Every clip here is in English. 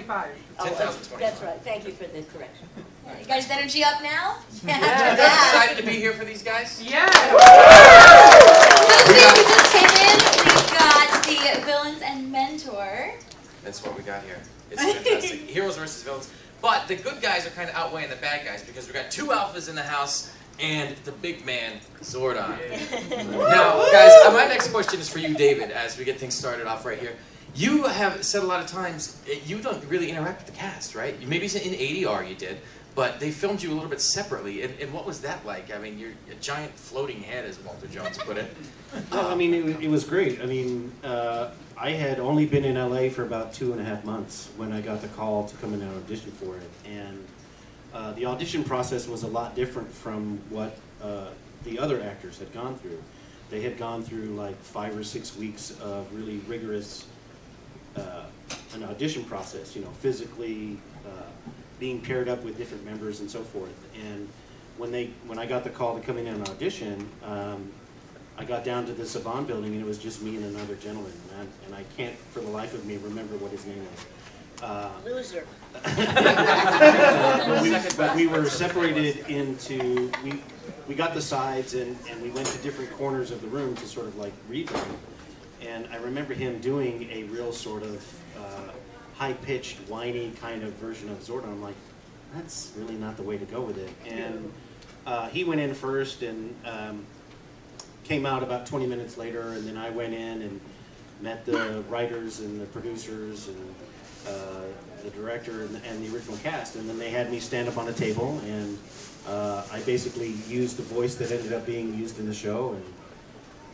10,025. 10,025. That's right. Thank you for the correction. Yeah, you guys' energy up now? Yeah. You guys excited to be here for these guys? Yeah. So who just came in? We've got the villains and mentor. That's what we got here. It's fantastic. Heroes versus villains. But the good guys are kind of outweighing the bad guys because we've got two alphas in the house and the big man, Zordon. Now, guys, my next question is for you, David, as we get things started off right here. You have said a lot of times, you don't really interact with the cast, right? Maybe in ADR you did, but they filmed you a little bit separately. And what was that like? I mean, you're a giant floating head, as Walter Jones put it. Well, I mean, it was great. I mean, I had only been in LA for about 2.5 months when I got the call to come in and audition for it. And the audition process was a lot different from what the other actors had gone through. They had gone through like 5 or 6 weeks of really rigorous an audition process, you know, physically being paired up with different members and so forth. And when I got the call to come in and audition, I got down to the Saban building and it was just me and another gentleman, and I can't for the life of me remember what his name is. Loser. We were separated into, we got the sides and we went to different corners of the room to sort of like read them. And I remember him doing a real sort of high-pitched, whiny kind of version of Zordon. I'm like, that's really not the way to go with it. And he went in first and came out about 20 minutes later, and then I went in and met the writers and the producers and the director and the original cast. And then they had me stand up on a table, and I basically used the voice that ended up being used in the show. And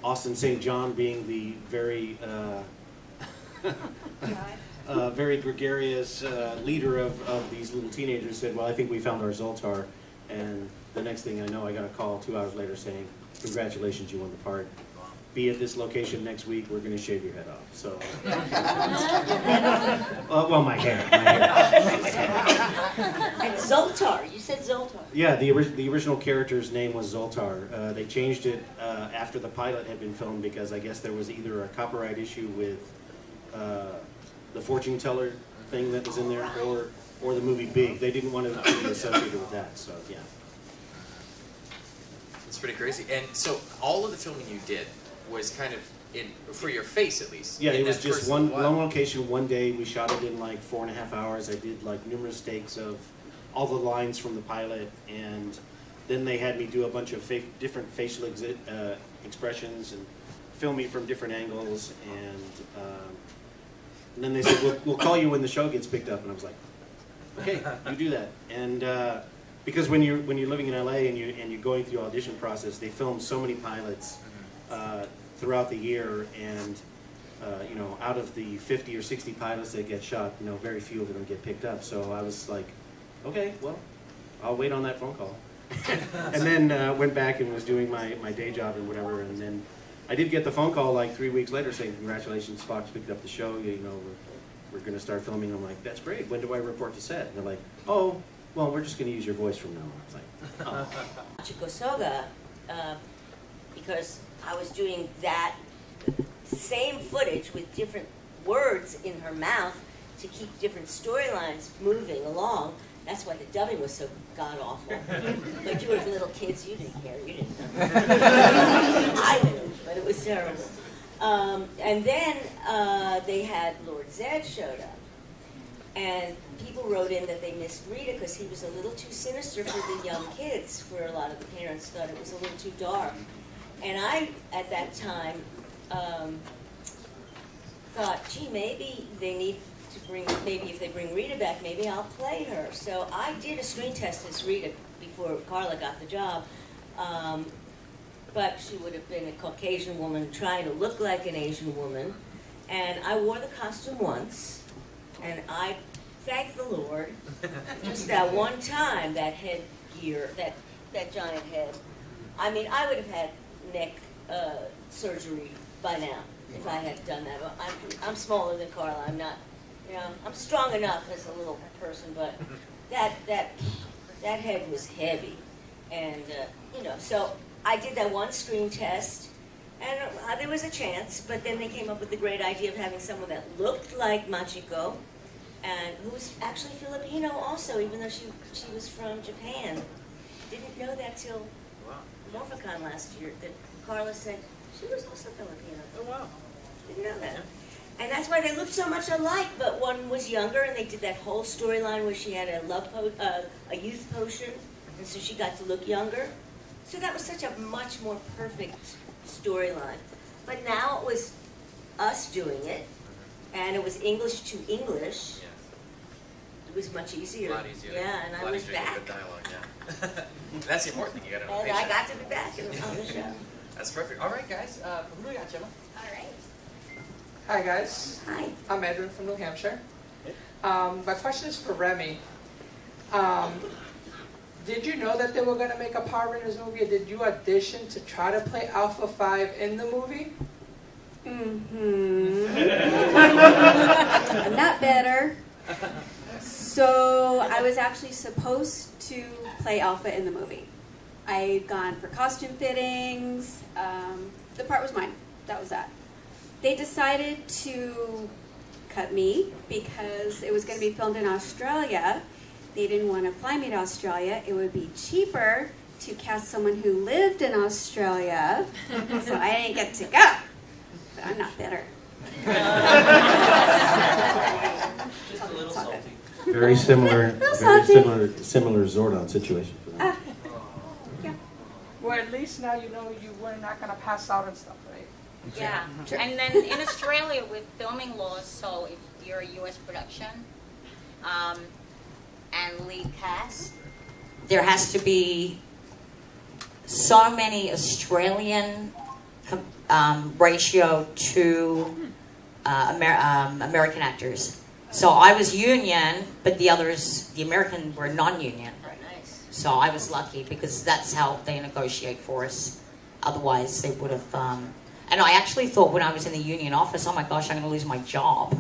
Austin St. John, being the very very gregarious leader of these little teenagers, said, well, I think we found our Zoltar. And the next thing I know, I got a call 2 hours later saying, congratulations, you won the part. Be at this location next week, we're going to shave your head off. So, well, my hair. And Zoltar, you said Zoltar. Yeah, the original character's name was Zoltar. They changed it after the pilot had been filmed because I guess there was either a copyright issue with the fortune teller thing that was in there, or the movie Big. They didn't want to be associated with that. So yeah, It's pretty crazy. And so all of the filming you did was kind of for your face, at least. Yeah, it was just one location, one day. We shot it in like 4.5 hours. I did like numerous takes of all the lines from the pilot, and then they had me do a bunch of different facial expressions and film me from different angles, and then they said, we'll call you when the show gets picked up, and I was like, okay, you do that. And because when you're living in LA and you're going through the audition process, they film so many pilots throughout the year, and you know, out of the 50 or 60 pilots that get shot, you know, very few of them get picked up. So I was like, okay, well, I'll wait on that phone call. And then went back and was doing my day job and whatever, and then I did get the phone call like 3 weeks later saying, congratulations, Fox picked up the show, you know, we're going to start filming. I'm like, that's great, when do I report to set? And they're like, oh, well, we're just going to use your voice from now on. I was like, oh. Machiko Soga, because I was doing that same footage with different words in her mouth to keep different storylines moving along. That's why the dubbing was so god-awful. But you were little kids, you didn't care, you didn't know. I knew, but it was terrible. And then they had Lord Zed showed up. And people wrote in that they missed Rita because he was a little too sinister for the young kids, for a lot of the parents thought it was a little too dark. And I, at that time, thought, gee, maybe they need to bring, maybe if they bring Rita back, maybe I'll play her. So I did a screen test as Rita before Carla got the job. But she would have been a Caucasian woman trying to look like an Asian woman. And I wore the costume once, and I thank the Lord, just that one time, that headgear, that giant head. I mean, I would have had neck surgery by now if I had done that. I'm smaller than Carla. I'm not, you know, I'm strong enough as a little person, but that head was heavy, and you know, so I did that one screen test, and there was a chance, but then they came up with the great idea of having someone that looked like Machiko, and who was actually Filipino also, even though she was from Japan. Didn't know that till Morphicon last year, that Carla said she was also Filipino. Oh, wow. Didn't know that. And that's why they looked so much alike, but one was younger, and they did that whole storyline where she had a a youth potion, and so she got to look younger. So that was such a much more perfect storyline. But now it was us doing it, and it was English to English. Yeah. It was much easier. A lot easier. Yeah, and I was back. Good dialogue, yeah. That's the important thing. You got to know. And I got to be back on the show. That's perfect. All right, guys. Who do we got, Gemma? All right. Hi guys, Hi. I'm Edwin from New Hampshire. My question is for Remy. Did you know that they were going to make a Power Rangers movie, or did you audition to try to play Alpha 5 in the movie? Not better. So I was actually supposed to play Alpha in the movie. I had gone for costume fittings. The part was mine. That was that. They decided to cut me because it was going to be filmed in Australia. They didn't want to fly me to Australia. It would be cheaper to cast someone who lived in Australia. So I didn't get to go. But I'm not bitter. Just a little salty. Very similar, similar Zordon situation for them. Yeah. Well, at least now you know you were not going to pass out and stuff, right? Yeah, and then in Australia with filming laws, so if you're a U.S. production and lead cast, there has to be so many Australian ratio to American actors. So I was union, but the others, the American, were non-union. Nice. So I was lucky because that's how they negotiate for us. Otherwise, they would have. And I actually thought when I was in the union office, oh my gosh, I'm going to lose my job.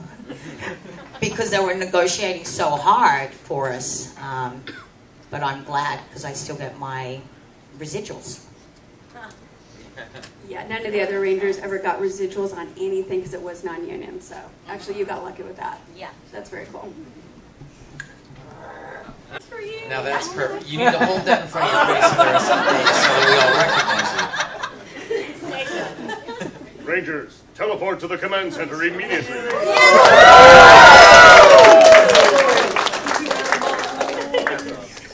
Because they were negotiating so hard for us. But I'm glad because I still get my residuals. Yeah, none of the other Rangers ever got residuals on anything because it was non-union. So actually, you got lucky with that. Yeah. That's very cool. For you. Now that's perfect. You need to hold that in front of your face so there are some dates so we all recognize you. Rangers, teleport to the command center immediately.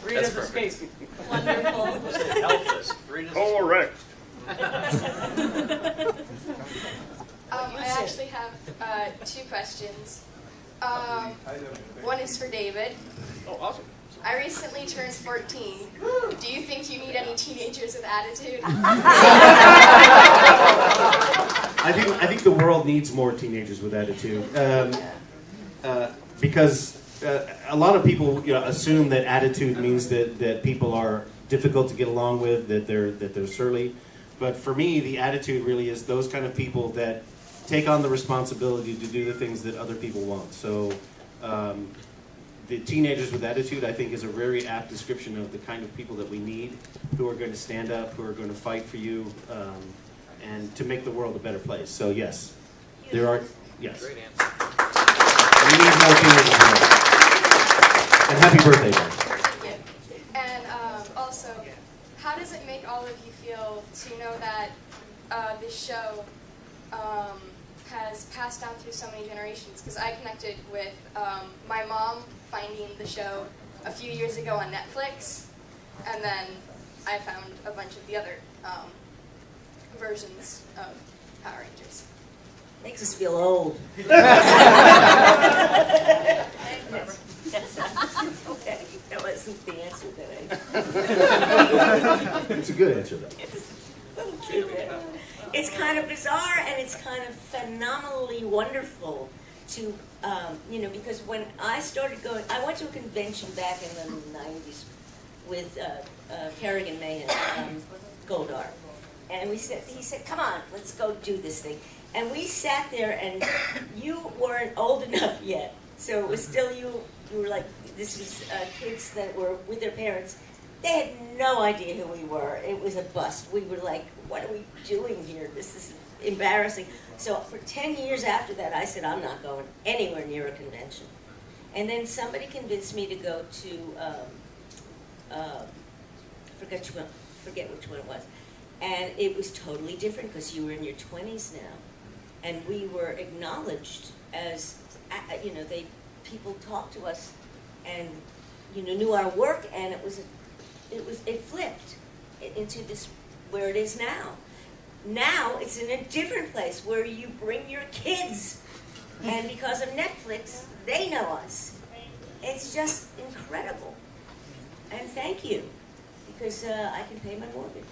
Rita's escape. Wonderful. Correct. I actually have 2 questions. One is for David. Oh, awesome. I recently turned 14. Do you think you need any teenagers with attitude? I think the world needs more teenagers with attitude, because a lot of people assume that attitude means that people are difficult to get along with, that they're surly. But for me, the attitude really is those kind of people that take on the responsibility to do the things that other people want. So the teenagers with attitude, I think, is a very apt description of the kind of people that we need, who are going to stand up, who are going to fight for you, and to make the world a better place. So yes, there are, yes. Great answer. We need more teenagers. And happy birthday, guys. And also, how does it make all of you feel to know that this show has passed down through so many generations? Because I connected with my mom finding the show a few years ago on Netflix, and then I found a bunch of the other versions of Power Rangers. Makes us feel old. Okay, that wasn't the answer that It's a good answer, though. It's kind of bizarre and it's kind of phenomenally wonderful to, because when I started going, I went to a convention back in the 90s with Kerrigan May and Goldar. And he said, come on, let's go do this thing. And we sat there and you weren't old enough yet. So it was still you were like, this was kids that were with their parents. They had no idea who we were. It was a bust. We were like, what are we doing here? This is embarrassing. So for 10 years after that, I said, I'm not going anywhere near a convention. And then somebody convinced me to go to, forget which one it was. And it was totally different because you were in your 20s now. And we were acknowledged as, people talked to us and, knew our work, and it flipped into this, where it is now. Now it's in a different place where you bring your kids, and because of Netflix, they know us. It's just incredible. And thank you, because I can pay my mortgage.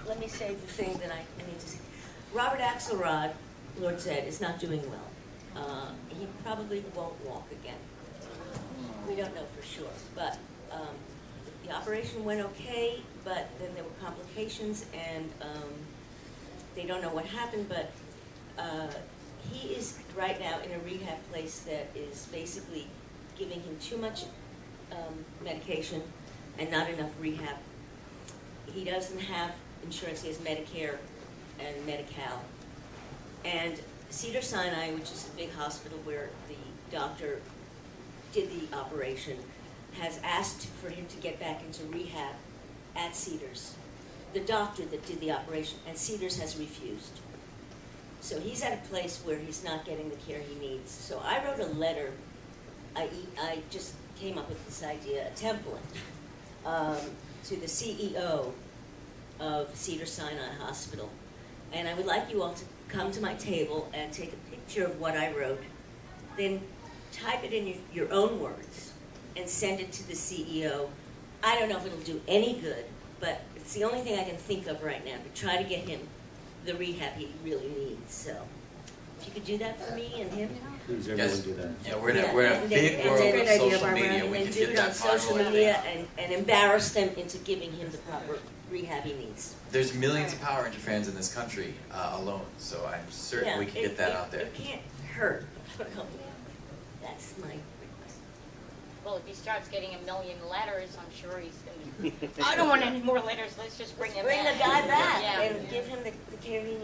Let me say the thing that I need to say. Robert Axelrod, Lord said, is not doing well. He probably won't walk again. We don't know for sure, but the operation went okay, but then there were complications, and they don't know what happened, but he is right now in a rehab place that is basically giving him too much medication and not enough rehab. He doesn't have insurance. He has Medicare and Medi-Cal. And Cedars-Sinai, which is the big hospital where the doctor did the operation, has asked for him to get back into rehab at Cedars. The doctor that did the operation, and Cedars has refused. So he's at a place where he's not getting the care he needs. So I wrote a letter. I just came up with this idea, a template, to the CEO of Cedars-Sinai Hospital. And I would like you all to come to my table and take a picture of what I wrote, then type it in your own words and send it to the CEO. I don't know if it'll do any good, but it's the only thing I can think of right now to try to get him the rehab he really needs. So if you could do that for me and him. Please, everyone do that. Yeah, we're in a big world of social media. We And can do get it on that social viral media everything. and embarrass them into giving him the proper rehab he needs. There's millions of Power Ranger fans in this country alone, so I'm certain we can get that out there. It can't hurt. That's my request. Well, if he starts getting 1 million letters, I'm sure he's going to... I don't want any more letters. Let's just bring him Bring in. the guy back Yeah. and give him the care he